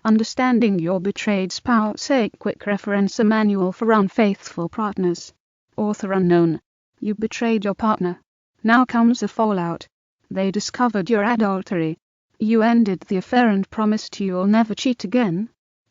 Understanding your betrayed spouse. A quick reference: a manual for unfaithful partners. Author unknown. You betrayed your partner. Now comes the fallout. They discovered your adultery. You ended the affair and promised you'll never cheat again.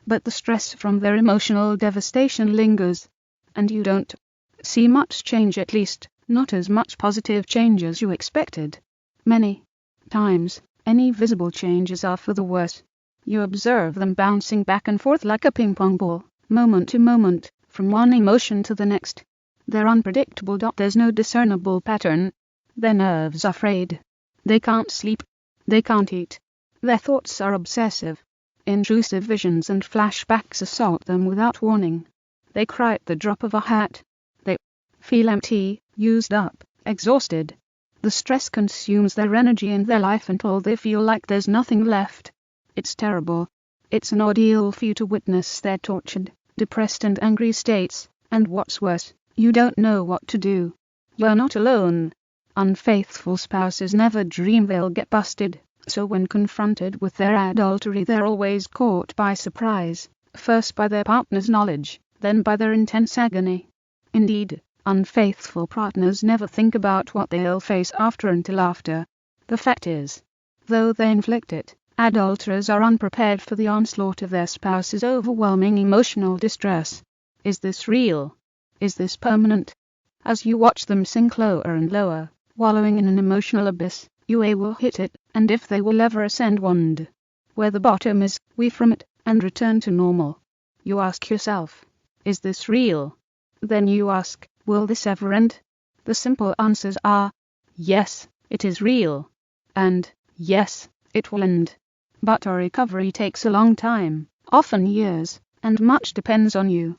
But the stress from their emotional devastation lingers. And you don't see much change, at least not as much positive change as you expected. Many times, any visible changes are for the worse. You observe them bouncing back and forth like a ping-pong ball, moment to moment, from one emotion to the next. They're unpredictable. There's no discernible pattern. Their nerves are frayed. They can't sleep. They can't eat. Their thoughts are obsessive. Intrusive visions and flashbacks assault them without warning. They cry at the drop of a hat. They feel empty, used up, exhausted. The stress consumes their energy and their life until they feel like there's nothing left. It's terrible. It's an ordeal for you to witness their tortured, depressed and angry states, and what's worse, you don't know what to do. You're not alone. Unfaithful spouses never dream they'll get busted, so when confronted with their adultery they're always caught by surprise, first by their partner's knowledge, then by their intense agony. Indeed, unfaithful partners never think about what they'll face after until after. The fact is, though they inflict it, adulterers are unprepared for the onslaught of their spouse's overwhelming emotional distress. Is this real? Is this permanent? As you watch them sink lower and lower, wallowing in an emotional abyss, you will hit it, and if they will ever ascend where the bottom is, we from it, and return to normal. You ask yourself, is this real? Then you ask, will this ever end? The simple answers are, yes, it is real. And, yes, it will end. But our recovery takes a long time, often years, and much depends on you.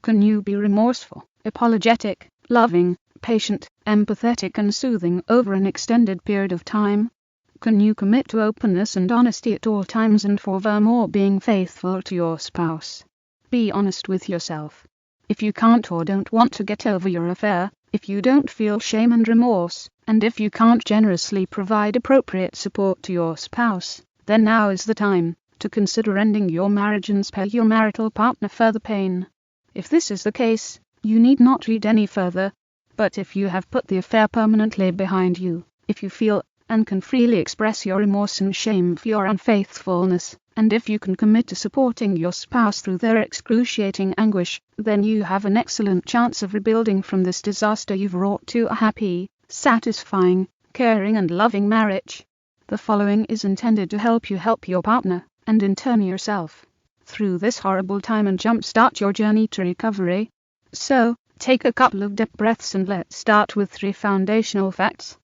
Can you be remorseful, apologetic, loving, patient, empathetic and soothing over an extended period of time? Can you commit to openness and honesty at all times and furthermore being faithful to your spouse? Be honest with yourself. If you can't or don't want to get over your affair, if you don't feel shame and remorse, and if you can't generously provide appropriate support to your spouse, then now is the time to consider ending your marriage and spare your marital partner further pain. If this is the case, you need not read any further. But if you have put the affair permanently behind you, if you feel and can freely express your remorse and shame for your unfaithfulness, and if you can commit to supporting your spouse through their excruciating anguish, then you have an excellent chance of rebuilding from this disaster you've wrought to a happy, satisfying, caring and loving marriage. The following is intended to help you help your partner, and in turn yourself, through this horrible time and jumpstart your journey to recovery. So, take a couple of deep breaths and let's start with 3 foundational facts.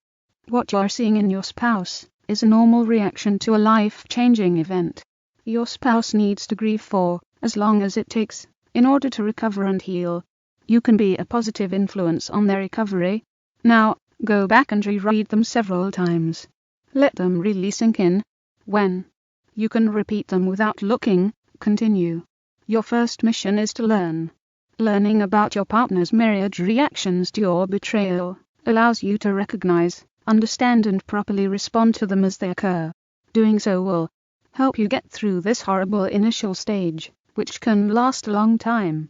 What you're seeing in your spouse is a normal reaction to a life-changing event. Your spouse needs to grieve for as long as it takes in order to recover and heal. You can be a positive influence on their recovery. Now, go back and reread them several times. Let them really sink in. When you can repeat them without looking, continue. Your first mission is to learn. Learning about your partner's myriad reactions to your betrayal allows you to recognize, understand and properly respond to them as they occur. Doing so will help you get through this horrible initial stage, which can last a long time.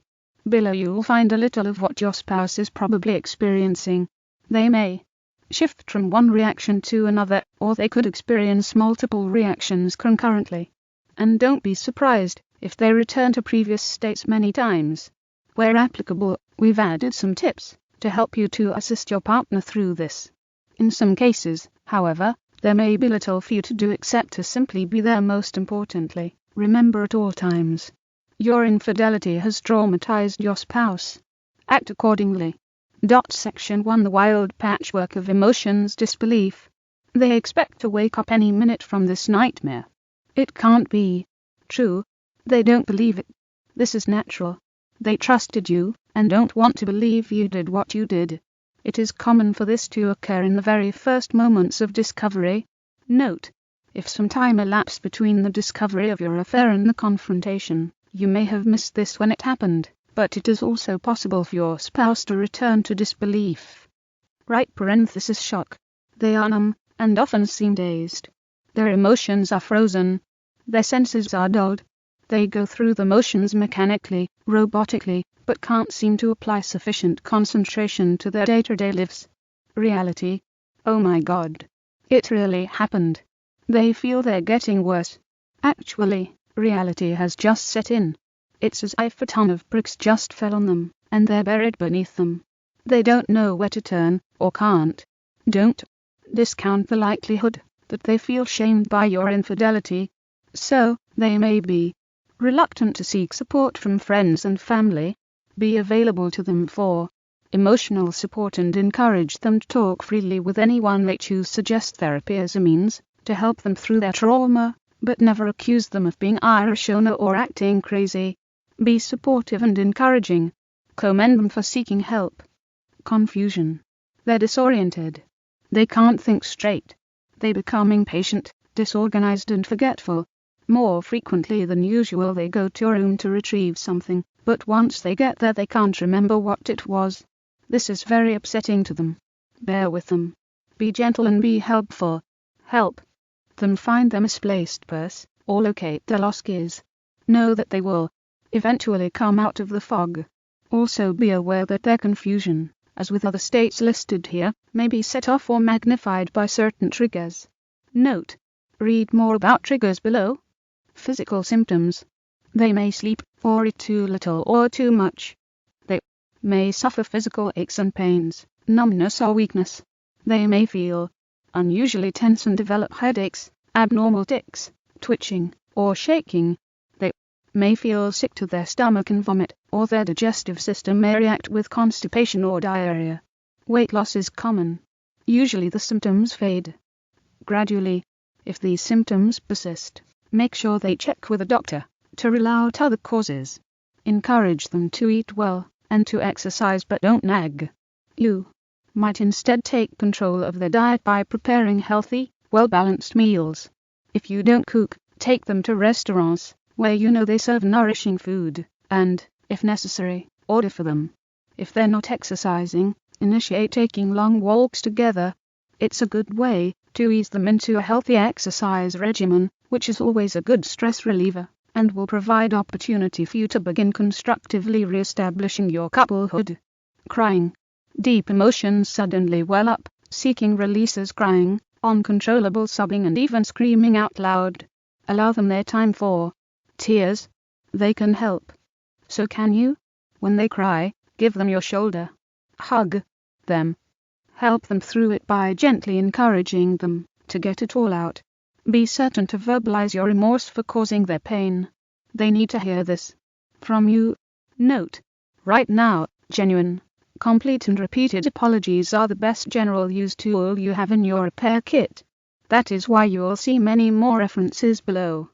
Below you'll find a little of what your spouse is probably experiencing. They may shift from one reaction to another, or they could experience multiple reactions concurrently. And don't be surprised if they return to previous states many times. Where applicable, we've added some tips to help you to assist your partner through this. In some cases, however, there may be little for you to do except to simply be there. Most importantly, remember at all times, your infidelity has traumatized your spouse. Act accordingly. Section 1 The wild patchwork of emotions. Disbelief. They expect to wake up any minute from this nightmare. It can't be true. They don't believe it. This is natural. They trusted you, and don't want to believe you did what you did. It is common for this to occur in the very first moments of discovery. Note: if some time elapsed between the discovery of your affair and the confrontation, you may have missed this when it happened, but it is also possible for your spouse to return to disbelief. Shock. They are numb, and often seem dazed. Their emotions are frozen. Their senses are dulled. They go through the motions mechanically, robotically, but can't seem to apply sufficient concentration to their day-to-day lives. Reality. Oh my God. It really happened. They feel they're getting worse. Actually, reality has just set in. It's as if a ton of bricks just fell on them, and they're buried beneath them. They don't know where to turn, or can't. Don't discount the likelihood that they feel shamed by your infidelity. So, they may be reluctant to seek support from friends and family. Be available to them for emotional support and encourage them to talk freely with anyone they choose. Suggest therapy as a means to help them through their trauma, but never accuse them of being irrational or acting crazy. Be supportive and encouraging. Commend them for seeking help. Confusion. They're disoriented. They can't think straight. They become impatient, disorganized and forgetful. More frequently than usual they go to a room to retrieve something, but once they get there they can't remember what it was. This is very upsetting to them. Bear with them. Be gentle and be helpful. Help them find their misplaced purse, or locate their lost keys. Know that they will eventually come out of the fog. Also be aware that their confusion, as with other states listed here, may be set off or magnified by certain triggers. Note: read more about triggers below. Physical symptoms. They may sleep, or eat too little or too much. They may suffer physical aches and pains, numbness or weakness. They may feel unusually tense and develop headaches, abnormal tics, twitching, or shaking. They may feel sick to their stomach and vomit, or their digestive system may react with constipation or diarrhea. Weight loss is common. Usually the symptoms fade gradually. If these symptoms persist, make sure they check with a doctor to rule out other causes. Encourage them to eat well and to exercise, but don't nag. You might instead take control of their diet by preparing healthy, well-balanced meals. If you don't cook, take them to restaurants where you know they serve nourishing food, and, if necessary, order for them. If they're not exercising, initiate taking long walks together. It's a good way to ease them into a healthy exercise regimen, which is always a good stress reliever, and will provide opportunity for you to begin constructively re-establishing your couplehood. Crying. Deep emotions suddenly well up, seeking releases, crying, uncontrollable sobbing and even screaming out loud. Allow them their time for tears. They can help. So can you? When they cry, give them your shoulder. Hug them. Help them through it by gently encouraging them to get it all out. Be certain to verbalize your remorse for causing their pain. They need to hear this from you. Note: right now, genuine, complete and repeated apologies are the best general use tool you have in your repair kit. That is why you will see many more references below.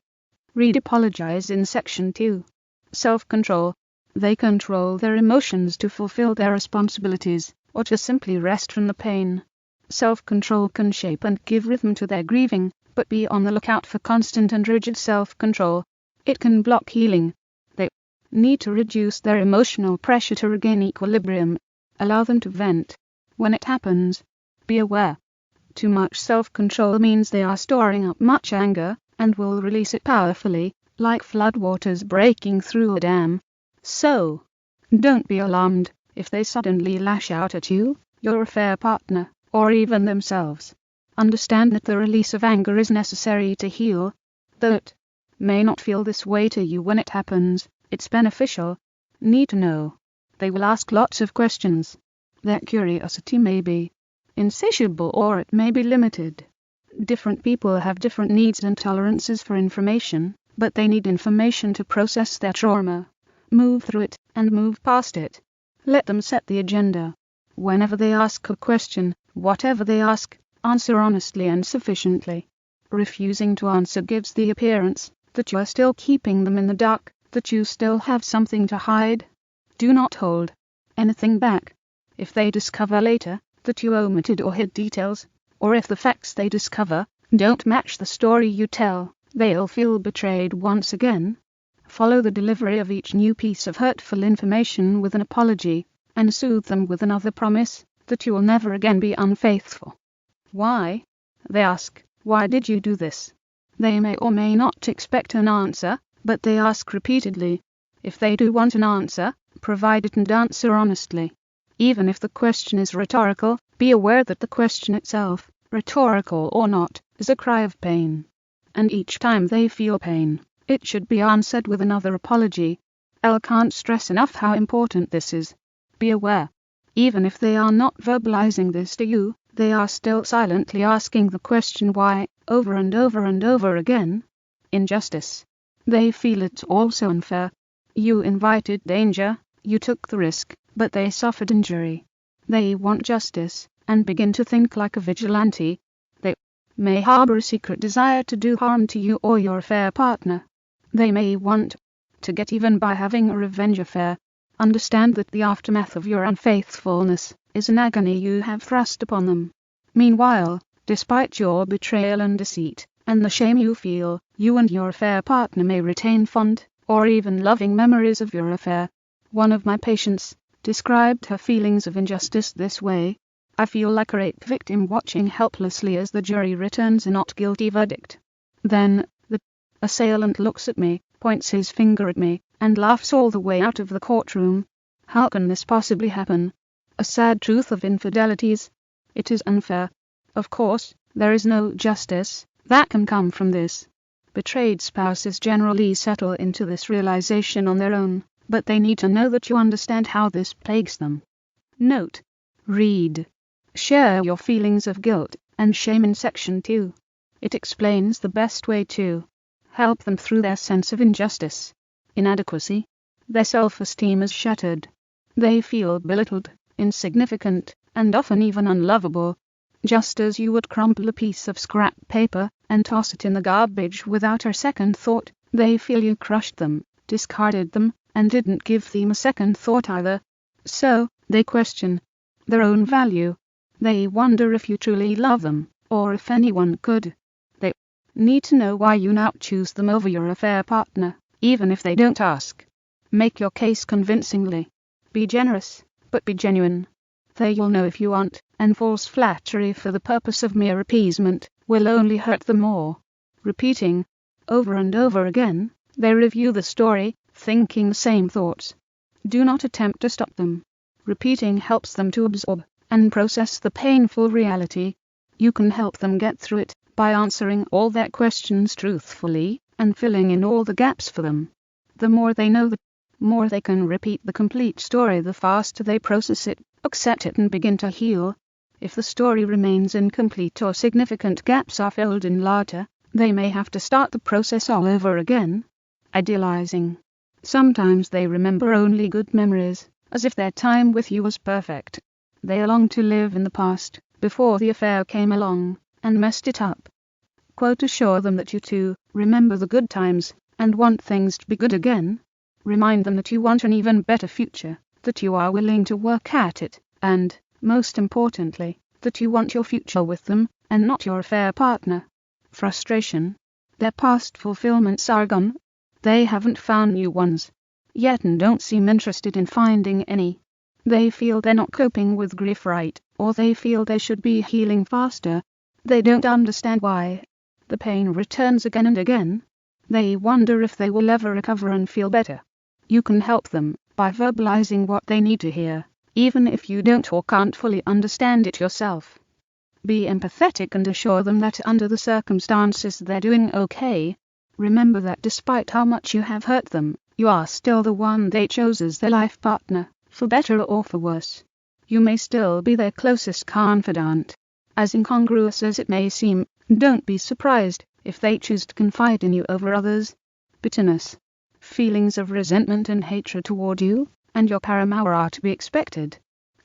Read apologize in section 2. Self-control. They control their emotions to fulfill their responsibilities, or to simply rest from the pain. Self-control can shape and give rhythm to their grieving, but be on the lookout for constant and rigid self-control. It can block healing. They need to reduce their emotional pressure to regain equilibrium. Allow them to vent. When it happens, be aware. Too much self-control means they are storing up much anger, and will release it powerfully, like floodwaters breaking through a dam. So, don't be alarmed if they suddenly lash out at you, your affair partner, or even themselves. Understand that the release of anger is necessary to heal. Though it may not feel this way to you when it happens, it's beneficial. Need to know. They will ask lots of questions. Their curiosity may be insatiable or it may be limited. Different people have different needs and tolerances for information, but they need information to process their trauma, move through it, and move past it. Let them set the agenda. Whenever they ask a question, whatever they ask, answer honestly and sufficiently. Refusing to answer gives the appearance that you are still keeping them in the dark, that you still have something to hide. Do not hold anything back. If they discover later that you omitted or hid details, or if the facts they discover don't match the story you tell, they'll feel betrayed once again. Follow the delivery of each new piece of hurtful information with an apology, and soothe them with another promise that you will never again be unfaithful. Why? They ask, why did you do this? They may or may not expect an answer, but they ask repeatedly. If they do want an answer, provide it and answer honestly. Even if the question is rhetorical, be aware that the question itself, rhetorical or not, is a cry of pain. And each time they feel pain, it should be answered with another apology. I can't stress enough how important this is. Be aware. Even if they are not verbalizing this to you, they are still silently asking the question why, over and over and over again. Injustice. They feel it's also unfair. You invited danger, you took the risk, but they suffered injury. They want justice, and begin to think like a vigilante. They may harbor a secret desire to do harm to you or your affair partner. They may want to get even by having a revenge affair. Understand that the aftermath of your unfaithfulness is an agony you have thrust upon them. Meanwhile, despite your betrayal and deceit, and the shame you feel, you and your affair partner may retain fond, or even loving memories of your affair. One of my patients described her feelings of injustice this way: I feel like a rape victim watching helplessly as the jury returns a not guilty verdict. Then, the assailant looks at me, points his finger at me, and laughs all the way out of the courtroom. How can this possibly happen? A sad truth of infidelities. It is unfair. Of course, there is no justice that can come from this. Betrayed spouses generally settle into this realization on their own, but they need to know that you understand how this plagues them. Note. Read. Share your feelings of guilt and shame in section 2. It explains the best way to help them through their sense of injustice, inadequacy. Their self-esteem is shattered. They feel belittled, insignificant, and often even unlovable. Just as you would crumple a piece of scrap paper and toss it in the garbage without a second thought, they feel you crushed them, discarded them, and didn't give them a second thought either. So, they question their own value. They wonder if you truly love them, or if anyone could. They need to know why you now choose them over your affair partner, even if they don't ask. Make your case convincingly. Be generous, but be genuine. They'll know if you aren't, and false flattery for the purpose of mere appeasement will only hurt them more. Repeating over and over again, they review the story, thinking the same thoughts. Do not attempt to stop them. Repeating helps them to absorb and process the painful reality. You can help them get through it by answering all their questions truthfully and filling in all the gaps for them. The more they know, the more they can repeat the complete story. The faster they process it, accept it, and begin to heal. If the story remains incomplete or significant gaps are filled in later, they may have to start the process all over again. Idealizing. Sometimes they remember only good memories, as if their time with you was perfect. They long to live in the past, before the affair came along and messed it up. Quote: assure them that you too remember the good times and want things to be good again. Remind them that you want an even better future, that you are willing to work at it, and, most importantly, that you want your future with them, and not your affair partner. Frustration. Their past fulfillments are gone. They haven't found new ones yet and don't seem interested in finding any. They feel they're not coping with grief right, or they feel they should be healing faster. They don't understand why the pain returns again and again. They wonder if they will ever recover and feel better. You can help them by verbalizing what they need to hear, even if you don't or can't fully understand it yourself. Be empathetic and assure them that under the circumstances they're doing okay. Remember that despite how much you have hurt them, you are still the one they chose as their life partner, for better or for worse. You may still be their closest confidant. As incongruous as it may seem, don't be surprised if they choose to confide in you over others. Bitterness. Feelings of resentment and hatred toward you and your paramour are to be expected.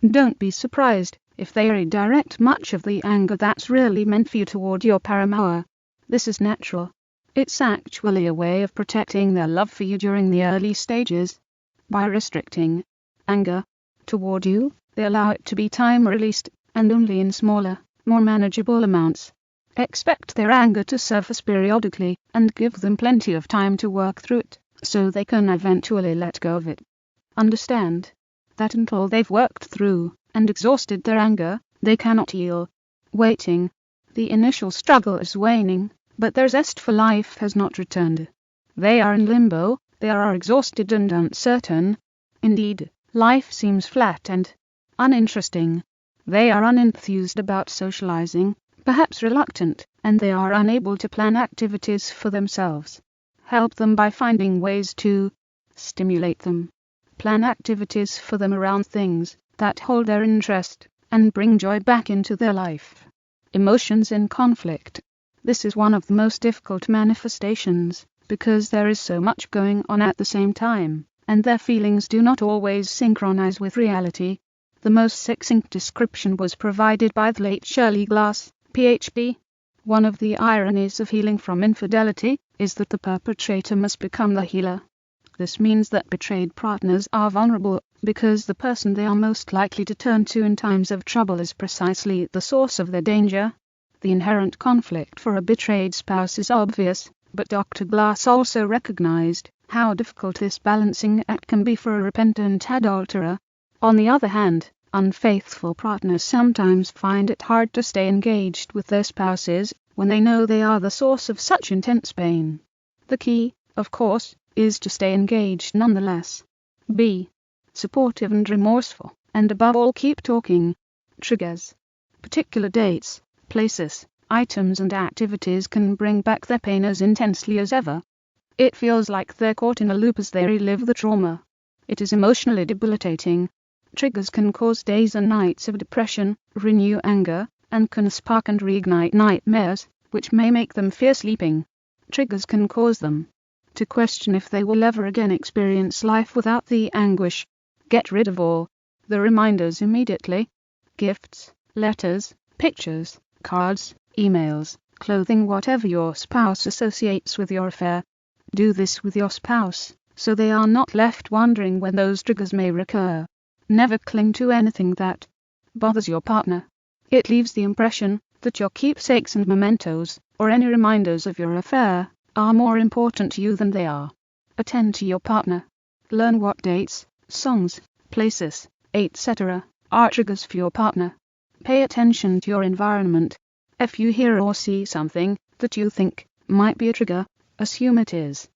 Don't be surprised if they redirect much of the anger that's really meant for you toward your paramour. This is natural. It's actually a way of protecting their love for you during the early stages. By restricting anger toward you, they allow it to be time-released, and only in smaller, more manageable amounts. Expect their anger to surface periodically, and give them plenty of time to work through it, so they can eventually let go of it. Understand that until they've worked through and exhausted their anger, they cannot heal. Waiting. The initial struggle is waning, but their zest for life has not returned. They are in limbo, they are exhausted and uncertain. Indeed, life seems flat and uninteresting. They are unenthused about socializing, perhaps reluctant, and they are unable to plan activities for themselves. Help them by finding ways to stimulate them. Plan activities for them around things that hold their interest and bring joy back into their life. Emotions in conflict. This is one of the most difficult manifestations, because there is so much going on at the same time, and their feelings do not always synchronize with reality. The most succinct description was provided by the late Shirley Glass, Ph.D. One of the ironies of healing from infidelity is that the perpetrator must become the healer. This means that betrayed partners are vulnerable, because the person they are most likely to turn to in times of trouble is precisely the source of their danger. The inherent conflict for a betrayed spouse is obvious, but Dr. Glass also recognized how difficult this balancing act can be for a repentant adulterer. On the other hand, unfaithful partners sometimes find it hard to stay engaged with their spouses when they know they are the source of such intense pain. The key, of course, is to stay engaged nonetheless. Be supportive and remorseful, and above all keep talking. Triggers. Particular dates, places, items and activities can bring back their pain as intensely as ever. It feels like they're caught in a loop as they relive the trauma. It is emotionally debilitating. Triggers can cause days and nights of depression, renew anger, and can spark and reignite nightmares, which may make them fear sleeping. Triggers can cause them to question if they will ever again experience life without the anguish. Get rid of all the reminders immediately. Gifts, letters, pictures, cards, emails, clothing, whatever your spouse associates with your affair. Do this with your spouse, so they are not left wondering when those triggers may recur. Never cling to anything that bothers your partner. It leaves the impression that your keepsakes and mementos, or any reminders of your affair, are more important to you than they are. Attend to your partner. Learn what dates, songs, places, etc. are triggers for your partner. Pay attention to your environment. If you hear or see something that you think might be a trigger, assume it is.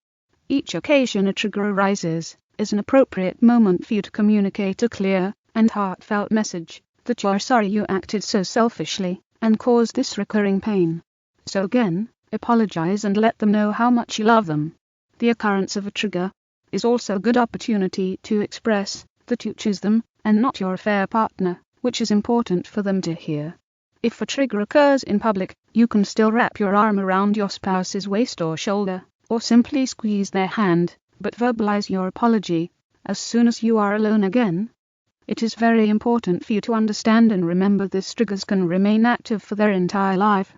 Each occasion a trigger arises is an appropriate moment for you to communicate a clear and heartfelt message that you're sorry you acted so selfishly and caused this recurring pain. So again, apologize and let them know how much you love them. The occurrence of a trigger is also a good opportunity to express that you choose them and not your affair partner, which is important for them to hear. If a trigger occurs in public, you can still wrap your arm around your spouse's waist or shoulder, or simply squeeze their hand, but verbalize your apology as soon as you are alone again. It is very important for you to understand and remember this triggers can remain active for their entire life.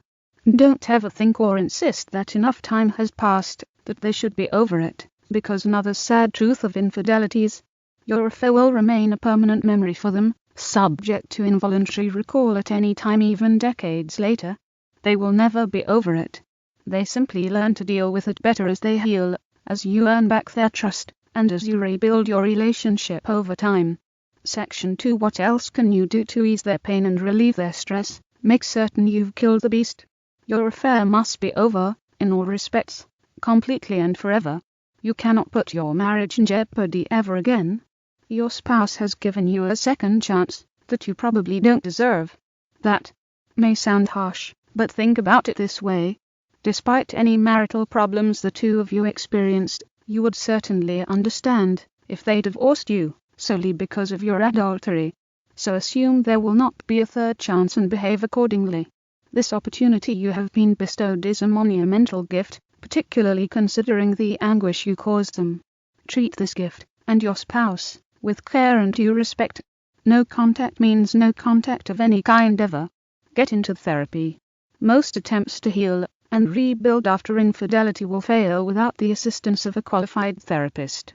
Don't ever think or insist that enough time has passed, that they should be over it, because another sad truth of infidelity is your affair will remain a permanent memory for them, subject to involuntary recall at any time, even decades later. They will never be over it. They simply learn to deal with it better as they heal, as you earn back their trust, and as you rebuild your relationship over time. Section 2. What else can you do to ease their pain and relieve their stress? Make certain you've killed the beast. Your affair must be over, in all respects, completely and forever. You cannot put your marriage in jeopardy ever again. Your spouse has given you a second chance that you probably don't deserve. That may sound harsh, but think about it this way. Despite any marital problems the two of you experienced, you would certainly understand if they divorced you solely because of your adultery. So assume there will not be a third chance and behave accordingly. This opportunity you have been bestowed is a monumental gift, particularly considering the anguish you caused them. Treat this gift, and your spouse, with care and due respect. No contact means no contact of any kind ever. Get into therapy. Most attempts to heal and rebuild after infidelity will fail without the assistance of a qualified therapist.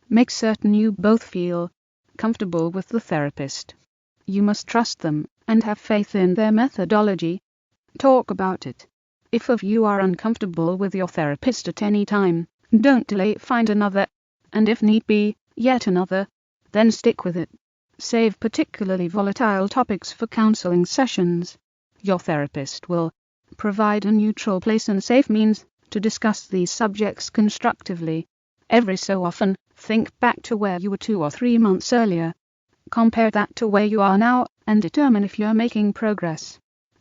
Make certain you both feel comfortable with the therapist. You must trust them and have faith in their methodology. Talk about it. If of you are uncomfortable with your therapist at any time, don't delay, find another, and if need be, yet another. Then stick with it. Save particularly volatile topics for counseling sessions. Your therapist will provide a neutral place and safe means to to discuss these subjects constructively. Every so often, think back to where you were 2 or 3 months earlier. Compare that to where you are now, and determine if you're making progress.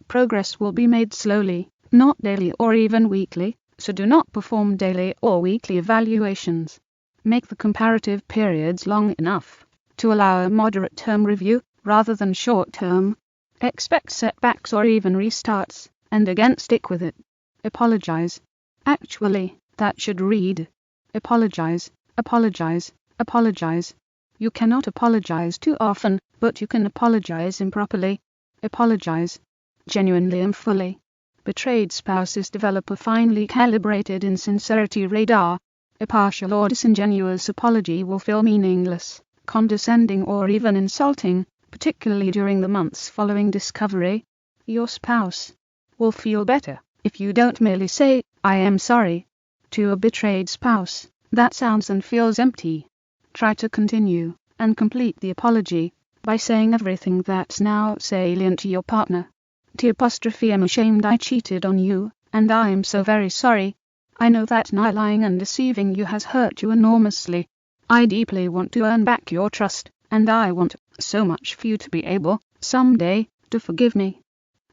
Progress will be made slowly, not daily or even weekly, so do not perform daily or weekly evaluations. Make the comparative periods long enough to allow a moderate term review, rather than short term. Expect setbacks or even restarts, and again stick with it. Apologize. Actually, that should read: apologize, apologize, apologize. You cannot apologize too often, but you can apologize improperly. Apologize genuinely and fully. Betrayed spouses develop a finely calibrated insincerity radar. A partial or disingenuous apology will feel meaningless, condescending or even insulting, particularly during the months following discovery. Your spouse will feel better if you don't merely say, "I am sorry." To a betrayed spouse, that sounds and feels empty. Try to continue and complete the apology by saying everything that's now salient to your partner. I'm ashamed I cheated on you, and I'm so very sorry. I know that lying and deceiving you has hurt you enormously. I deeply want to earn back your trust, and I want so much for you to be able, someday, to forgive me.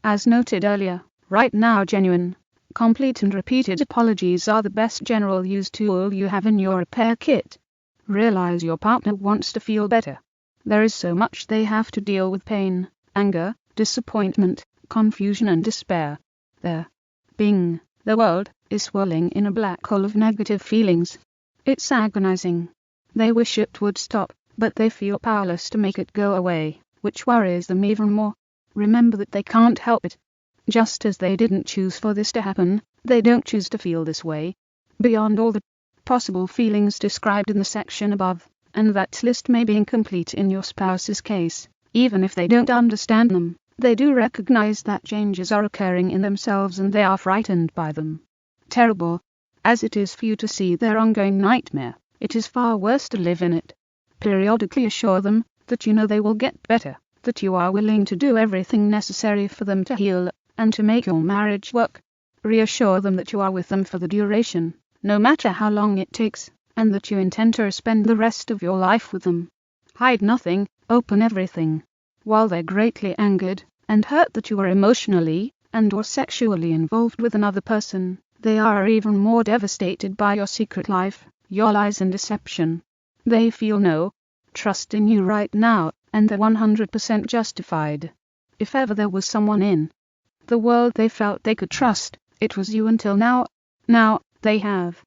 As noted earlier, right now genuine, complete and repeated apologies are the best general use tool you have in your repair kit. Realize your partner wants to feel better. There is so much they have to deal with: pain, anger, disappointment, confusion and despair. The world is swirling in a black hole of negative feelings. It's agonizing. They wish it would stop, but they feel powerless to make it go away, which worries them even more. Remember that they can't help it. Just as they didn't choose for this to happen, they don't choose to feel this way. Beyond all the possible feelings described in the section above, and that list may be incomplete in your spouse's case, even if they don't understand them, they do recognize that changes are occurring in themselves and they are frightened by them. Terrible as it is for you to see their ongoing nightmare, it is far worse to live in it. Periodically assure them that you know they will get better, that you are willing to do everything necessary for them to heal and to make your marriage work. Reassure them that you are with them for the duration, no matter how long it takes, and that you intend to spend the rest of your life with them. Hide nothing, open everything. While they're greatly angered and hurt that you are emotionally and/or sexually involved with another person, they are even more devastated by your secret life, your lies and deception. They feel no trust in you right now, and they're 100% justified. If ever there was someone in the world they felt they could trust, it was you until now. Now, they have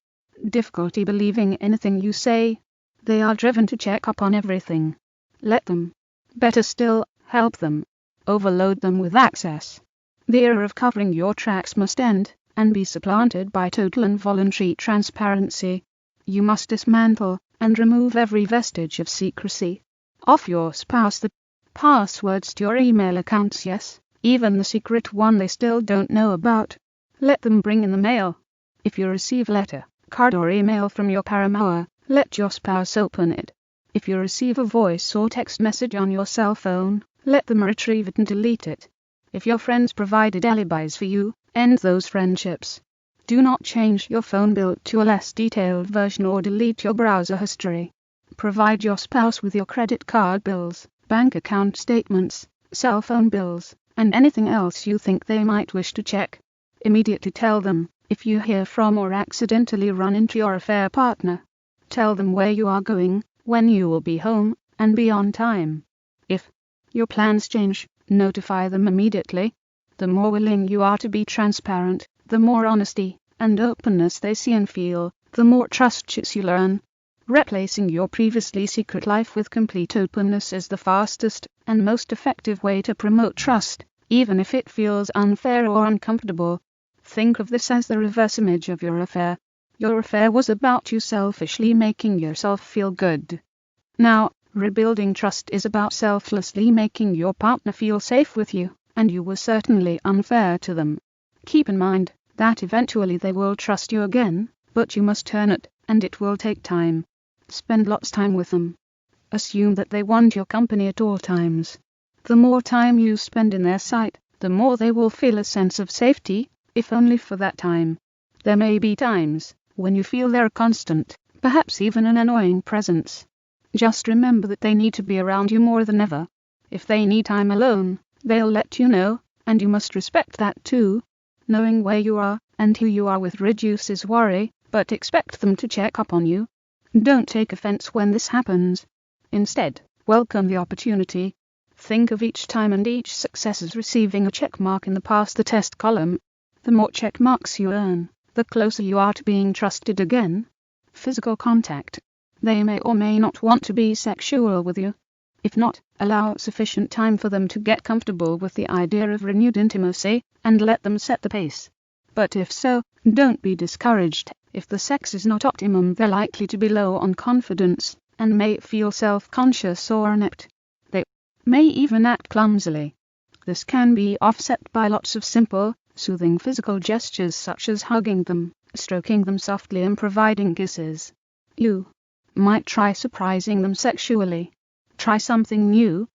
difficulty believing anything you say. They are driven to check up on everything. Let them. Better still, help them. Overload them with access. The era of covering your tracks must end, and be supplanted by total and voluntary transparency. You must dismantle and remove every vestige of secrecy. Offer your spouse the passwords to your email accounts, yes, even the secret one they still don't know about. Let them bring in the mail. If you receive letter, card or email from your paramour, let your spouse open it. If you receive a voice or text message on your cell phone, let them retrieve it and delete it. If your friends provided alibis for you, end those friendships. Do not change your phone bill to a less detailed version or delete your browser history. Provide your spouse with your credit card bills, bank account statements, cell phone bills, and anything else you think they might wish to check. Immediately tell them if you hear from or accidentally run into your affair partner. Tell them where you are going, when you will be home, and be on time. If your plans change, notify them immediately. The more willing you are to be transparent, the more honesty and openness they see and feel, the more trust you learn. Replacing your previously secret life with complete openness is the fastest and most effective way to promote trust, even if it feels unfair or uncomfortable. Think of this as the reverse image of your affair. Your affair was about you selfishly making yourself feel good. Now, rebuilding trust is about selflessly making your partner feel safe with you, and you were certainly unfair to them. Keep in mind that eventually they will trust you again, but you must earn it, and it will take time. Spend lots of time with them. Assume that they want your company at all times. The more time you spend in their sight, the more they will feel a sense of safety, if only for that time. There may be times when you feel they're a constant, perhaps even an annoying presence. Just remember that they need to be around you more than ever. If they need time alone, they'll let you know, and you must respect that too. Knowing where you are and who you are with reduces worry, but expect them to check up on you. Don't take offense when this happens. Instead, welcome the opportunity. Think of each time and each success as receiving a check mark in the pass the test column. The more check marks you earn, the closer you are to being trusted again. Physical contact. They may or may not want to be sexual with you. If not, allow sufficient time for them to get comfortable with the idea of renewed intimacy, and let them set the pace. But if so, don't be discouraged. If the sex is not optimum, they're likely to be low on confidence, and may feel self-conscious or inept. They may even act clumsily. This can be offset by lots of simple, soothing physical gestures such as hugging them, stroking them softly and providing kisses. You might try surprising them sexually. Try something new.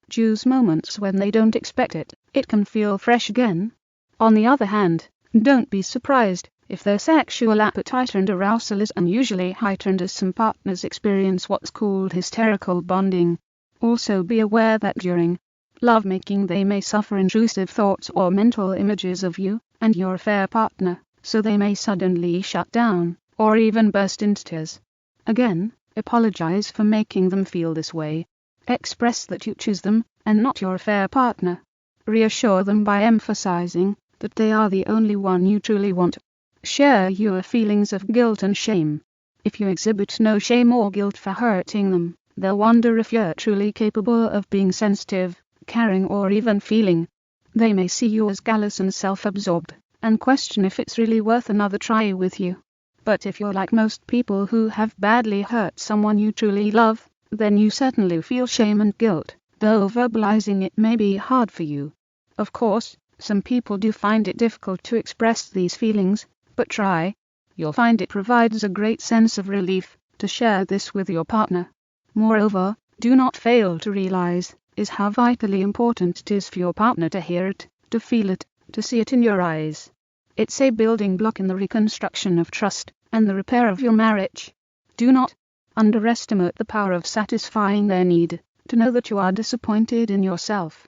Choose moments when they don't expect it. It can feel fresh again. On the other hand, don't be surprised if their sexual appetite and arousal is unusually heightened, as some partners experience what's called hysterical bonding. Also be aware that during lovemaking they may suffer intrusive thoughts or mental images of you and your affair partner, so they may suddenly shut down, or even burst into tears. Again, apologize for making them feel this way. Express that you choose them, and not your affair partner. Reassure them by emphasizing that they are the only one you truly want. Share your feelings of guilt and shame. If you exhibit no shame or guilt for hurting them, they'll wonder if you're truly capable of being sensitive, caring, or even feeling. They may see you as callous and self-absorbed, and question if it's really worth another try with you. But if you're like most people who have badly hurt someone you truly love, then you certainly feel shame and guilt, though verbalizing it may be hard for you. Of course, some people do find it difficult to express these feelings, but try. You'll find it provides a great sense of relief to share this with your partner. Moreover, do not fail to realize is how vitally important it is for your partner to hear it, to feel it, to see it in your eyes. It's a building block in the reconstruction of trust and the repair of your marriage. Do not underestimate the power of satisfying their need to know that you are disappointed in yourself.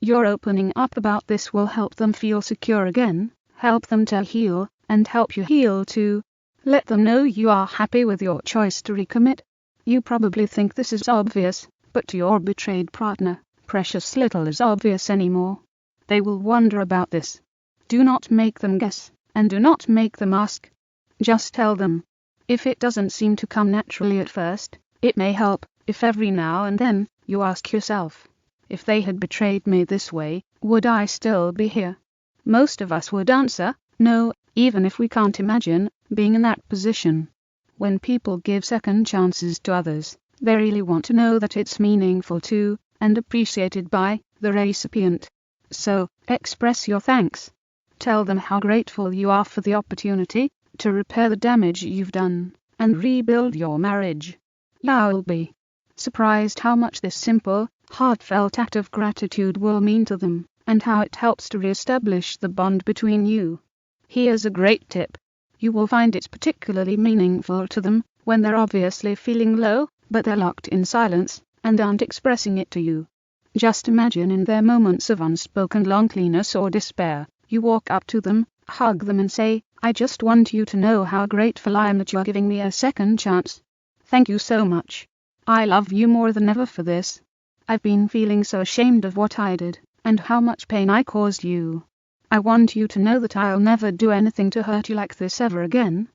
Your opening up about this will help them feel secure again, help them to heal, and help you heal too. Let them know you are happy with your choice to recommit. You probably think this is obvious, but to your betrayed partner, precious little is obvious anymore. They will wonder about this. Do not make them guess, and do not make them ask. Just tell them. If it doesn't seem to come naturally at first, it may help if every now and then you ask yourself, if they had betrayed me this way, would I still be here? Most of us would answer, no, even if we can't imagine being in that position. When people give second chances to others, they really want to know that it's meaningful to, and appreciated by, the recipient. So, express your thanks. Tell them how grateful you are for the opportunity to repair the damage you've done, and rebuild your marriage. You'll be surprised how much this simple, heartfelt act of gratitude will mean to them, and how it helps to re-establish the bond between you. Here's a great tip. You will find it's particularly meaningful to them when they're obviously feeling low, but they're locked in silence, and aren't expressing it to you. Just imagine in their moments of unspoken loneliness or despair, you walk up to them, hug them and say, I just want you to know how grateful I am that you're giving me a second chance. Thank you so much. I love you more than ever for this. I've been feeling so ashamed of what I did, and how much pain I caused you. I want you to know that I'll never do anything to hurt you like this ever again.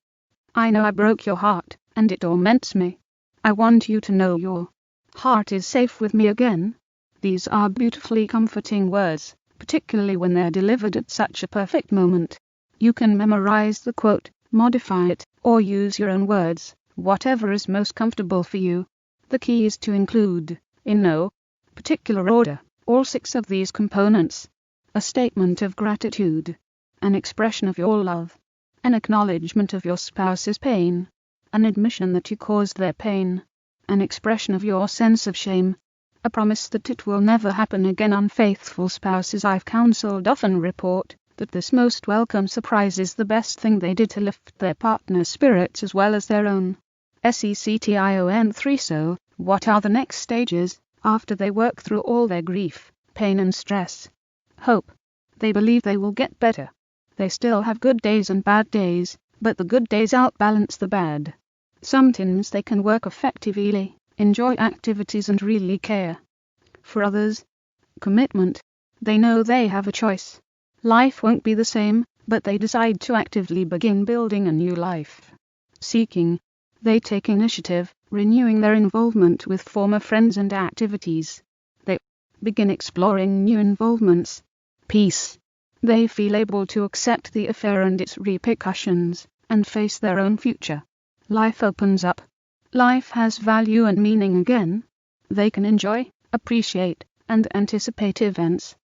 I know I broke your heart, and it torments me. I want you to know your heart is safe with me again. These are beautifully comforting words, particularly when they're delivered at such a perfect moment. You can memorize the quote, modify it, or use your own words, whatever is most comfortable for you. The key is to include, in no particular order, all 6 of these components. A statement of gratitude, an expression of your love, an acknowledgement of your spouse's pain, an admission that you caused their pain, an expression of your sense of shame, a promise that it will never happen again. Unfaithful spouses I've counseled often report that this most welcome surprise is the best thing they did to lift their partner's spirits as well as their own. Section 3. So, what are the next stages, after they work through all their grief, pain and stress? Hope. They believe they will get better. They still have good days and bad days, but the good days outbalance the bad. Sometimes they can work effectively, enjoy activities and really care. For others, commitment. They know they have a choice. Life won't be the same, but they decide to actively begin building a new life. Seeking. They take initiative, renewing their involvement with former friends and activities. They begin exploring new involvements. Peace. They feel able to accept the affair and its repercussions, and face their own future. Life opens up. Life has value and meaning again. They can enjoy, appreciate, and anticipate events.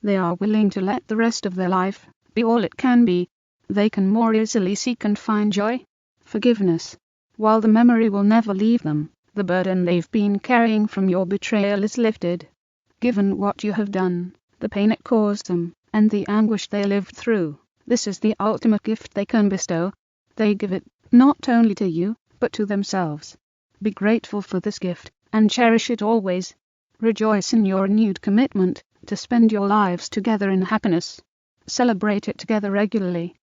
They are willing to let the rest of their life be all it can be. They can more easily seek and find joy. Forgiveness. While the memory will never leave them, the burden they've been carrying from your betrayal is lifted. Given what you have done, the pain it caused them, and the anguish they lived through, this is the ultimate gift they can bestow. They give it, not only to you, but to themselves. Be grateful for this gift, and cherish it always. Rejoice in your renewed commitment to spend your lives together in happiness. Celebrate it together regularly.